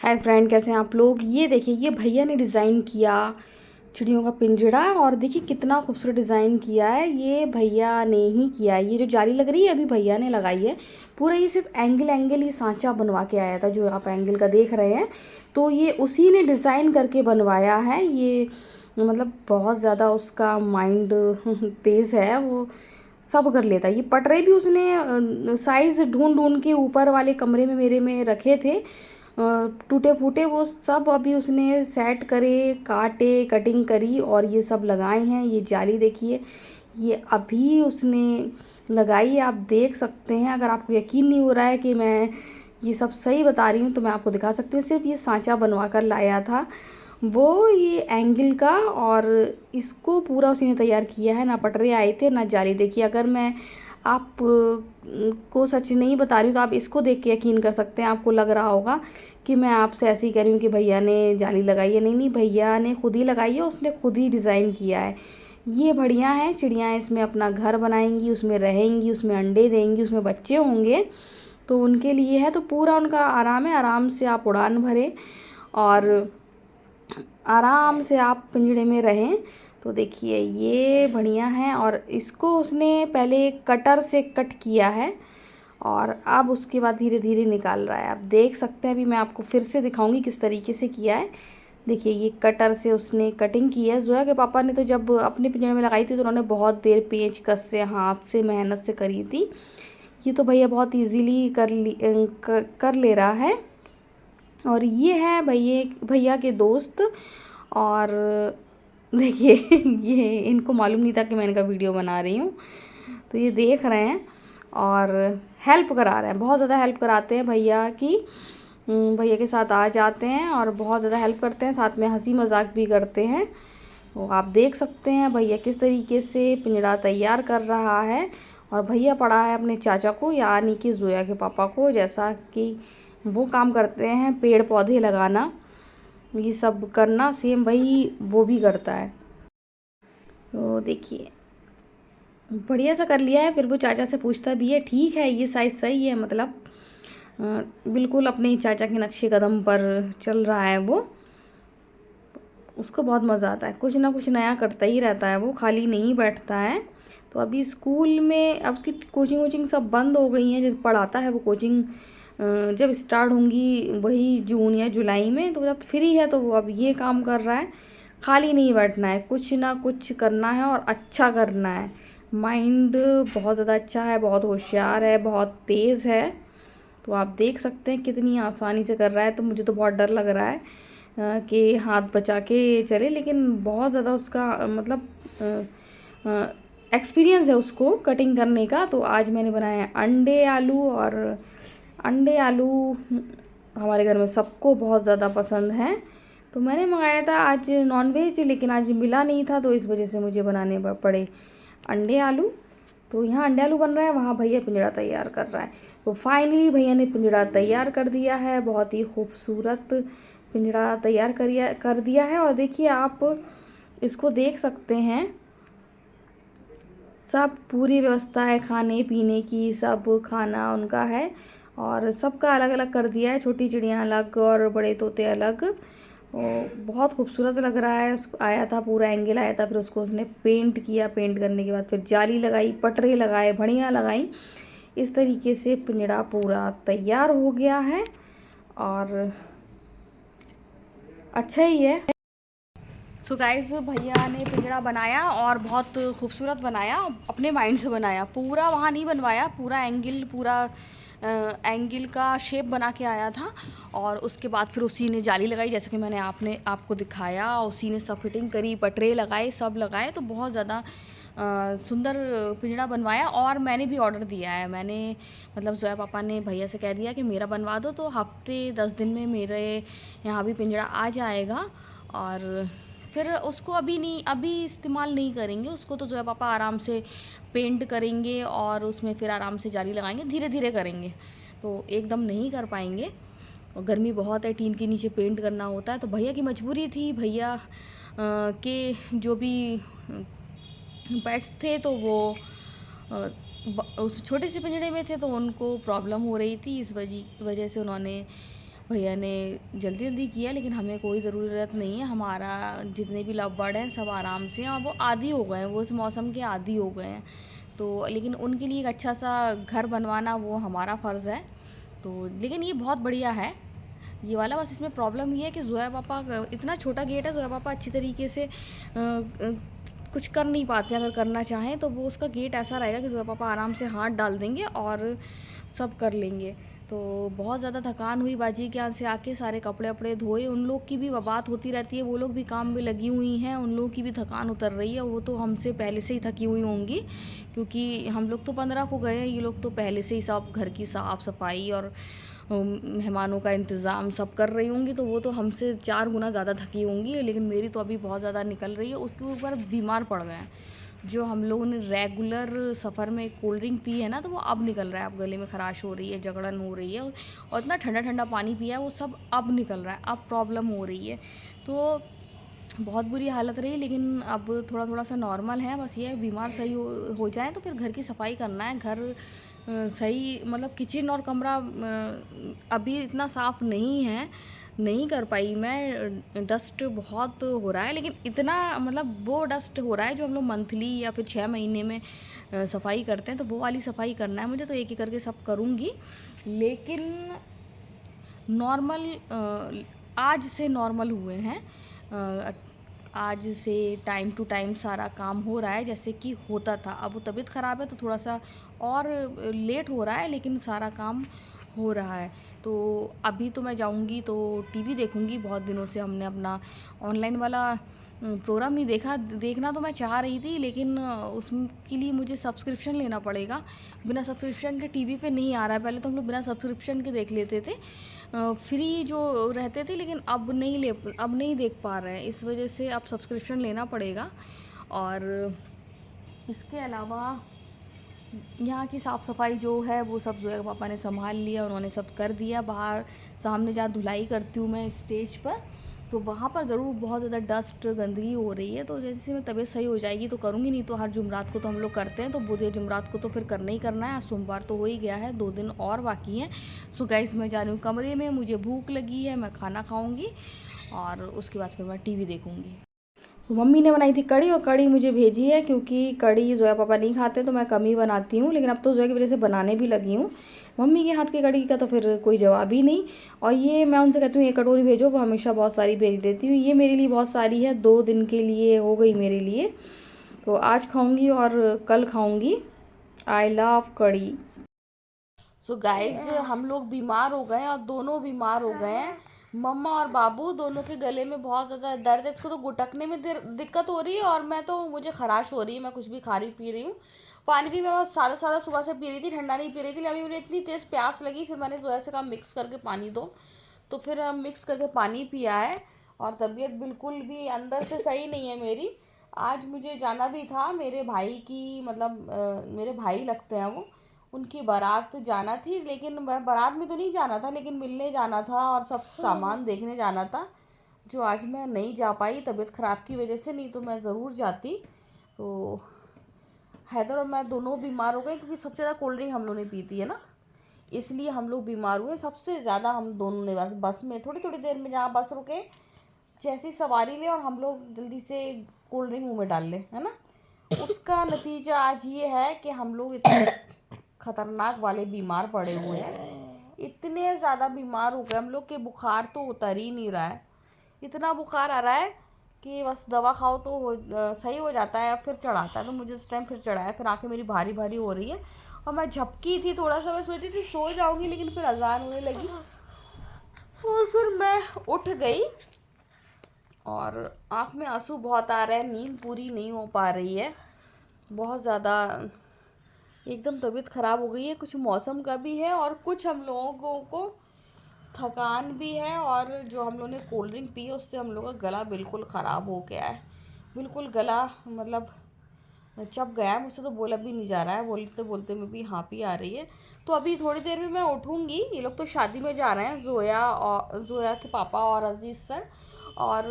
Hi friend, कैसे हैं आप लोग। ये देखिए, ये भैया ने डिज़ाइन किया चिड़ियों का पिंजड़ा। और देखिए कितना खूबसूरत डिज़ाइन किया है, ये भैया ने ही किया है। ये जो जाली लग रही है अभी भैया ने लगाई है। पूरा ये सिर्फ एंगल एंगल ही सांचा बनवा के आया था, जो आप एंगल का देख रहे हैं। तो ये उसी ने डिज़ाइन करके बनवाया है। ये मतलब बहुत ज़्यादा उसका माइंड तेज़ है, वो सब कर लेता है। ये पटरे भी उसने साइज़ ढूंढ ढूंढ के ऊपर वाले कमरे में मेरे में रखे थे, टूटे फूटे, वो सब अभी उसने सेट करे, काटे, कटिंग करी और ये सब लगाए हैं। ये जाली देखिए, ये अभी उसने लगाई है, आप देख सकते हैं। अगर आपको यकीन नहीं हो रहा है कि मैं ये सब सही बता रही हूँ तो मैं आपको दिखा सकती हूँ। सिर्फ ये सांचा बनवा कर लाया था वो, ये एंगल का, और इसको पूरा उसी ने तैयार किया है। ना पटरे आए थे ना जाली। देखिए, अगर मैं आप को सच नहीं बता रही हूँ तो आप इसको देख के यकीन कर सकते हैं। आपको लग रहा होगा कि मैं आपसे ऐसे ही कह रही हूँ कि भैया ने जाली लगाई है। नहीं नहीं, भैया ने खुद ही लगाई है, उसने खुद ही डिज़ाइन किया है। ये बढ़िया है, चिड़ियाँ इसमें अपना घर बनाएंगी, उसमें रहेंगी, उसमें अंडे देंगी, उसमें बच्चे होंगे, तो उनके लिए है। तो पूरा उनका आराम है, आराम से आप उड़ान भरें और आराम से आप पिंजड़े में रहें। तो देखिए ये बढ़िया है, और इसको उसने पहले कटर से कट किया है और अब उसके बाद धीरे धीरे निकाल रहा है। आप देख सकते हैं, अभी मैं आपको फिर से दिखाऊंगी किस तरीके से किया है। देखिए, ये कटर से उसने कटिंग की है। जोया के पापा ने तो जब अपने पिंजरे में लगाई थी तो उन्होंने बहुत देर पेचकस से, हाथ से, मेहनत से करी थी। ये तो भैया बहुत इजीली कर ले रहा है। और ये है भैया के दोस्त। और देखिए ये इनको मालूम नहीं था कि मैं इनका वीडियो बना रही हूँ, तो ये देख रहे हैं और हेल्प करा रहे हैं। बहुत ज़्यादा हेल्प कराते हैं भैया की। भैया के साथ आ जाते हैं और बहुत ज़्यादा हेल्प करते हैं, साथ में हंसी मजाक भी करते हैं। तो आप देख सकते हैं भैया किस तरीके से पिंजड़ा तैयार कर रहा है। और भैया पड़ा है अपने चाचा को, यानी कि जोया के पापा को, जैसा कि वो काम करते हैं पेड़ पौधे लगाना, ये सब करना, सेम वही वो भी करता है। तो देखिए बढ़िया सा कर लिया है। फिर वो चाचा से पूछता भी है, ठीक है ये साइज़ सही है, मतलब बिल्कुल अपने चाचा के नक्शे कदम पर चल रहा है वो। उसको बहुत मज़ा आता है, कुछ ना कुछ नया करता ही रहता है, वो खाली नहीं बैठता है। तो अभी स्कूल में अब उसकी कोचिंग वोचिंग सब बंद हो गई हैं। जब पढ़ाता है वो कोचिंग, जब स्टार्ट होंगी वही जून या जुलाई में, तो जब फ्री है तो वो अब ये काम कर रहा है। खाली नहीं बैठना है, कुछ ना कुछ करना है और अच्छा करना है। माइंड बहुत ज़्यादा अच्छा है, बहुत होशियार है, बहुत तेज़ है। तो आप देख सकते हैं कितनी आसानी से कर रहा है। तो मुझे तो बहुत डर लग रहा है कि हाथ बचा के चले, लेकिन बहुत ज़्यादा उसका मतलब एक्सपीरियंस है उसको कटिंग करने का। तो आज मैंने बनाया है अंडे आलू, और अंडे आलू हमारे घर में सबको बहुत ज़्यादा पसंद है। तो मैंने मंगाया था आज नॉनवेज, लेकिन आज मिला नहीं था, तो इस वजह से मुझे बनाने पड़े अंडे आलू। तो यहाँ अंडे आलू बन रहा है, वहाँ भैया पिंजड़ा तैयार कर रहा है। तो फाइनली भैया ने पिंजड़ा तैयार कर दिया है, बहुत ही खूबसूरत पिंजड़ा तैयार कर दिया है। और देखिए आप इसको देख सकते हैं, सब पूरी व्यवस्था है खाने पीने की, सब खाना उनका है और सबका अलग अलग कर दिया है। छोटी चिड़ियाँ अलग और बड़े तोते अलग। बहुत खूबसूरत लग रहा है। उसको आया था, पूरा एंगल आया था, फिर उसको उसने पेंट किया। पेंट करने के बाद फिर जाली लगाई, पटरे लगाए, बढ़िया लगाई। इस तरीके से पिंजड़ा पूरा तैयार हो गया है और अच्छा ही है। सो गाइस, भैया ने पिंजड़ा बनाया और बहुत खूबसूरत बनाया, अपने माइंड से बनाया। पूरा वहाँ नहीं बनवाया, पूरा एंगल, पूरा एंगल का शेप बना के आया था। और उसके बाद फिर उसी ने जाली लगाई, जैसे कि मैंने आपको दिखाया। उसी ने सब फिटिंग करी, पटरे लगाए, सब लगाए। तो बहुत ज़्यादा सुंदर पिंजड़ा बनवाया। और मैंने भी ऑर्डर दिया है। मैंने मतलब जोया पापा ने भैया से कह दिया कि मेरा बनवा दो, तो हफ्ते 10 दिन में मेरे यहाँ भी पिंजड़ा आ जाएगा। और फिर उसको अभी इस्तेमाल नहीं करेंगे उसको, तो जो है पापा आराम से पेंट करेंगे और उसमें फिर आराम से जाली लगाएंगे, धीरे धीरे करेंगे। तो एकदम नहीं कर पाएंगे, और गर्मी बहुत है, टीन के नीचे पेंट करना होता है। तो भैया की मजबूरी थी, भैया के जो भी पेट्स थे तो वो उस छोटे से पिंजड़े में थे, तो उनको प्रॉब्लम हो रही थी। इस वजह से उन्होंने भैया ने जल्दी जल्दी किया, लेकिन हमें कोई ज़रूरत नहीं है। हमारा जितने भी लव बर्ड हैं सब आराम से हैं और वो आदी हो गए हैं, वो इस मौसम के आदी हो गए हैं। तो लेकिन उनके लिए एक अच्छा सा घर बनवाना वो हमारा फ़र्ज़ है। तो लेकिन ये बहुत बढ़िया है ये वाला। बस इसमें प्रॉब्लम ये है कि ज़ोया पापा इतना छोटा गेट है, ज़ोया पापा अच्छी तरीके से कुछ कर नहीं पाते। अगर करना चाहें तो वो उसका गेट ऐसा रहेगा कि ज़ोया पापा आराम से हाथ डाल देंगे और सब कर लेंगे। तो बहुत ज़्यादा थकान हुई बाजी के यहाँ से आके, सारे कपड़े वपड़े धोए। उन लोग की भी बात होती रहती है, वो लोग भी काम में लगी हुई हैं, उन लोगों की भी थकान उतर रही है। वो तो हमसे पहले से ही थकी हुई होंगी, क्योंकि हम लोग तो 15 को गए हैं, ये लोग तो पहले से ही सब घर की साफ़ सफाई और मेहमानों का इंतज़ाम सब कर रही होंगी। तो वो तो हमसे 4 गुना ज़्यादा थकी होंगी, लेकिन मेरी तो अभी बहुत ज़्यादा निकल रही है। उसके ऊपर बीमार पड़ गए हैं। जो हम लोगों ने रेगुलर सफ़र में कोल्ड ड्रिंक पी है ना, तो वो अब निकल रहा है। अब गले में खराश हो रही है, जकड़न हो रही है, और इतना ठंडा ठंडा पानी पिया है वो सब अब निकल रहा है, अब प्रॉब्लम हो रही है। तो बहुत बुरी हालत रही, लेकिन अब थोड़ा थोड़ा सा नॉर्मल है। बस ये बीमार सही हो जाए तो फिर घर की सफाई करना है। घर सही मतलब किचन और कमरा अभी इतना साफ़ नहीं है, नहीं कर पाई मैं। डस्ट बहुत हो रहा है, लेकिन इतना मतलब वो डस्ट हो रहा है जो हम लोग मंथली या फिर 6 महीने में सफाई करते हैं, तो वो वाली सफाई करना है मुझे। तो एक एक करके सब करूँगी, लेकिन नॉर्मल आज से नॉर्मल हुए हैं। आज से टाइम टू टाइम सारा काम हो रहा है जैसे कि होता था। अब वो तबीयत ख़राब है तो थोड़ा सा और लेट हो रहा है, लेकिन सारा काम हो रहा है। तो अभी तो मैं जाऊंगी तो टीवी देखूंगी। बहुत दिनों से हमने अपना ऑनलाइन वाला प्रोग्राम नहीं देखा। देखना तो मैं चाह रही थी, लेकिन उसके लिए मुझे सब्सक्रिप्शन लेना पड़ेगा। बिना सब्सक्रिप्शन के टीवी पे नहीं आ रहा है। पहले तो हम लोग बिना सब्सक्रिप्शन के देख लेते थे, फ्री जो रहते थे, लेकिन अब नहीं देख पा रहे हैं। इस वजह से अब सब्सक्रिप्शन लेना पड़ेगा। और इसके अलावा यहाँ की साफ़ सफाई जो है वो सब जो है पापा ने संभाल लिया, उन्होंने सब कर दिया। बाहर सामने जहाँ धुलाई करती हूँ मैं स्टेज पर, तो वहाँ पर ज़रूर बहुत ज़्यादा डस्ट गंदगी हो रही है। तो जैसे मेरी तबीयत सही हो जाएगी तो करूँगी, नहीं तो हर जुमरात को तो हम लोग करते हैं, तो बुध या जुमरात को तो फिर करना ही करना है। आज सोमवार तो हो ही गया है, 2 दिन और बाकी हैं। सो गाइस मैं जा रही हूँ कमरे में, मुझे भूख लगी है, मैं खाना खाऊँगी और उसके बाद फिर मैं टीवी देखूँगी। तो मम्मी ने बनाई थी कड़ी, और कड़ी मुझे भेजी है, क्योंकि कड़ी जोया पापा नहीं खाते तो मैं कम ही बनाती हूँ। लेकिन अब तो जोया की वजह से बनाने भी लगी हूँ। मम्मी के हाथ की कड़ी का तो फिर कोई जवाब ही नहीं। और ये मैं उनसे कहती हूँ एक कटोरी भेजो, वो हमेशा बहुत सारी भेज देती हूँ। ये मेरे लिए बहुत सारी है, 2 दिन के लिए हो गई मेरे लिए। तो आज खाऊँगी और कल खाऊँगी। आई लव कड़ी। सो गाइस हम लोग बीमार हो गए, और दोनों बीमार हो गए हैं। मम्मा और बाबू दोनों के गले में बहुत ज़्यादा दर्द है। इसको तो गुटकने में दिक्कत हो रही है, और मुझे खराश हो रही है। मैं कुछ भी खा रही पी रही हूँ। पानी भी मैं सादा सादा सुबह से पी रही थी, ठंडा नहीं पी रही थी। अभी मुझे इतनी तेज़ प्यास लगी, फिर मैंने जोया से कहा मिक्स करके पानी दो, तो फिर मिक्स करके पानी पिया है। और तबीयत बिल्कुल भी अंदर से सही नहीं है मेरी। आज मुझे जाना भी था, मेरे भाई की मतलब मेरे भाई लगते हैं वो, उनकी बारात जाना थी। लेकिन मैं बारात में तो नहीं जाना था, लेकिन मिलने जाना था और सब सामान देखने जाना था, जो आज मैं नहीं जा पाई तबीयत ख़राब की वजह से। नहीं तो मैं ज़रूर जाती। तो हैदर और मैं दोनों बीमार हो गए, क्योंकि सबसे ज़्यादा कोल्ड ड्रिंक हम लोग ने पी थी है ना, इसलिए हम लोग बीमार हुए सबसे ज़्यादा। हम दोनों ने बस में थोड़ी थोड़ी देर में जहाँ बस रुके, जैसी सवारी ले और हम लोग जल्दी से कोल्ड ड्रिंक मुँह में डाल ले, है ना। उसका नतीजा आज ये है कि हम लोग इतने खतरनाक वाले बीमार पड़े हुए हैं। इतने ज़्यादा बीमार हो गए हम लोग कि बुखार तो उतर ही नहीं रहा है। इतना बुखार आ रहा है कि बस दवा खाओ तो सही हो जाता है, फिर चढ़ाता है। तो मुझे इस टाइम फिर चढ़ा है, फिर आंखें मेरी भारी भारी हो रही है। और मैं झपकी थी थोड़ा सा, मैं सोची थी सो जाऊंगी, लेकिन फिर अजान होने लगी और फिर मैं उठ गई। और आँख में आंसू बहुत आ रहे हैं, नींद पूरी नहीं हो पा रही है, बहुत ज़्यादा एकदम तबीयत ख़राब हो गई है। कुछ मौसम का भी है, और कुछ हम लोगों को थकान भी है, और जो हम लोगों ने कोल्ड ड्रिंक पी है उससे हम लोग का गला बिल्कुल ख़राब हो गया है। बिल्कुल गला मतलब चप गया है, मुझसे तो बोला भी नहीं जा रहा है। बोलते बोलते में भी हाँफी आ रही है। तो अभी थोड़ी देर में मैं उठूँगी। ये लोग तो शादी में जा रहे हैं, जोया के पापा और अजीज़ सर, और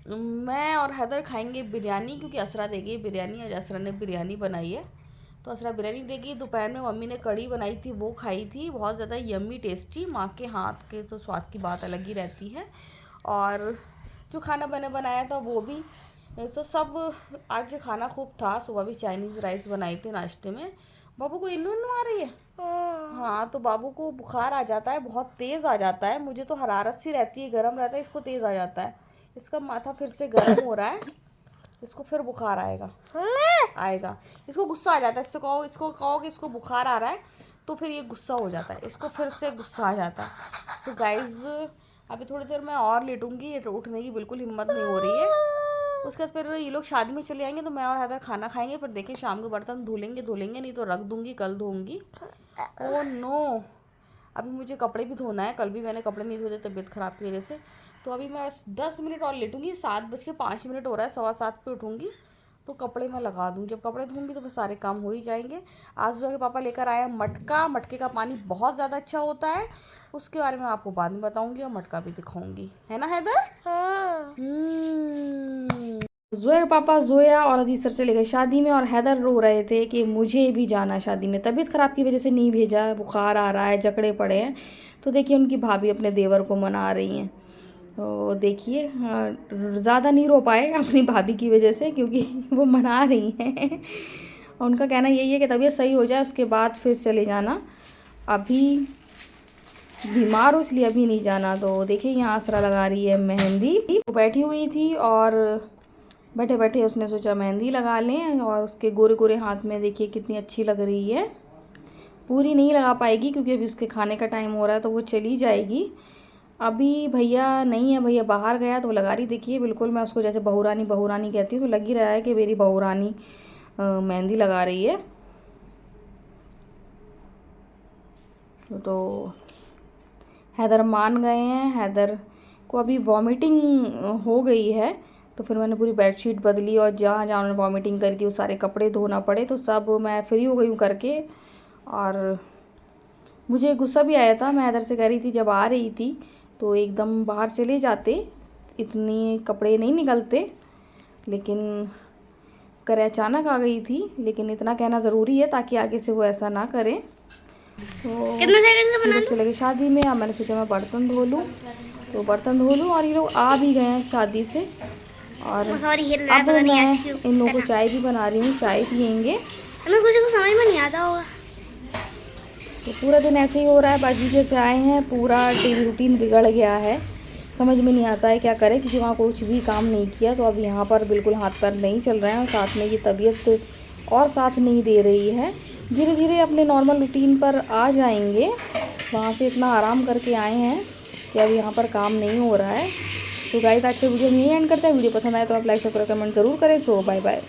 मैं और हैदर खाएंगे बिरयानी, क्योंकि असरा देगी बिरयानी। आज असरा ने बिरयानी बनाई है, तो असरा बिरयानी देगी। दोपहर में मम्मी ने कढ़ी बनाई थी, वो खाई थी, बहुत ज़्यादा यम्मी टेस्टी। माँ के हाथ के तो स्वाद की बात अलग ही रहती है। और जो खाना मैंने बनाया था वो भी तो सब आज खाना खूब था। सुबह भी चाइनीज़ राइस बनाए थे नाश्ते में। बाबू को इन्नू आ रही है। हाँ, तो बाबू को बुखार आ जाता है, बहुत तेज़ आ जाता है। मुझे तो हरारत सी रहती है, गर्म रहता है, इसको तेज़ आ जाता है। इसका माथा फिर से गर्म हो रहा है, इसको फिर बुखार आएगा। इसको गुस्सा आ जाता है। इसको कहो कि इसको बुखार आ रहा है तो फिर ये गुस्सा हो जाता है, इसको फिर से गुस्सा आ जाता है। सो गाइज़, अभी थोड़ी देर मैं और लेटूंगी, उठने की बिल्कुल हिम्मत नहीं हो रही है। उसके बाद फिर ये लोग शादी में चले जाएंगे तो मैं और हैदर खाना खाएंगे। फिर देखें शाम को बर्तन धुलेंगे नहीं तो रख दूंगी, कल धोऊंगी। ओह नो, अभी मुझे कपड़े भी धोना है। कल भी मैंने कपड़े नहीं धोते तबीयत ख़राब की वजह से। तो अभी मैं 10 मिनट और लेटूंगी। 7:05 हो रहा है, 7:15 पे उठूंगी तो कपड़े मैं लगा दूँ। जब कपड़े धोंगी तो फिर सारे काम हो ही जाएंगे। आज जो है पापा लेकर आया मटके का पानी बहुत ज़्यादा अच्छा होता है। उसके बारे में आपको बाद में बताऊंगी और मटका भी दिखाऊंगी, है ना हैदर? हाँ। जोया के पापा जोया और अजीज सर चले गए शादी में, और हैदर रो रहे थे कि मुझे भी जाना शादी में। तबीयत ख़राब की वजह से नहीं भेजा, बुखार आ रहा है, जकड़े पड़े हैं। तो देखिए उनकी भाभी अपने देवर को मना रही हैं। तो देखिए ज़्यादा नहीं रो पाए अपनी भाभी की वजह से, क्योंकि वो मना रही हैं। उनका कहना यही है कि तबीयत सही हो जाए उसके बाद फिर चले जाना, अभी बीमार हो इसलिए अभी नहीं जाना। तो देखिए यहाँ असरा लगा रही है मेहंदी। वो बैठी हुई थी और बैठे बैठे उसने सोचा मेहंदी लगा लें, और उसके गोरे गोरे हाथ में देखिए कितनी अच्छी लग रही है। पूरी नहीं लगा पाएगी क्योंकि अभी उसके खाने का टाइम हो रहा है, तो वो चली जाएगी। अभी भैया नहीं है, भैया बाहर गया तो लगा रही। देखिए बिल्कुल मैं उसको जैसे बहुरानी कहती हूँ, तो लग ही रहा है कि मेरी बहुरानी मेहंदी लगा रही है। तो हैदर मान गए हैं। हैदर को अभी वॉमिटिंग हो गई है, तो फिर मैंने पूरी बेडशीट बदली, और जहाँ जहाँ उन्होंने वॉमिटिंग करी थी वो सारे कपड़े धोना पड़े, तो सब मैं फ्री हो गई हूँ करके। और मुझे गुस्सा भी आया था, मैं हैदर से कह रही थी जब आ रही थी तो एकदम बाहर चले जाते, इतने कपड़े नहीं निकलते, लेकिन करे अचानक आ गई थी। लेकिन इतना कहना ज़रूरी है ताकि आगे से वो ऐसा ना करें। तो कितने सेकंड से बना चले गए शादी में। अब मैंने सोचा मैं बर्तन धो लूँ, तो बर्तन धो लूँ, और ये लोग आ भी गए हैं शादी से। और अब मैं इन लोगों को चाय भी बना रही हूँ, चाय पियेंगे। कुछ को समझ में नहीं आता होगा। तो पूरा दिन ऐसे ही हो रहा है, बाजी जैसे आए हैं, पूरा डेली रूटीन बिगड़ गया है, समझ में नहीं आता है क्या करें, क्योंकि वहाँ कुछ भी काम नहीं किया। तो अब यहाँ पर बिल्कुल हाथ पैर नहीं चल रहे हैं, और साथ में ये तबीयत और साथ नहीं दे रही है। धीरे धीरे अपने नॉर्मल रूटीन पर आ जाएंगे। वहाँ से इतना आराम करके आए हैं कि अब यहाँ पर काम नहीं हो रहा है। तो गाइस आज के वीडियो में यही एंड करते हैं। वीडियो पसंद आए तो आप लाइक, शेयर, कमेंट ज़रूर करें। सो बाय बाय।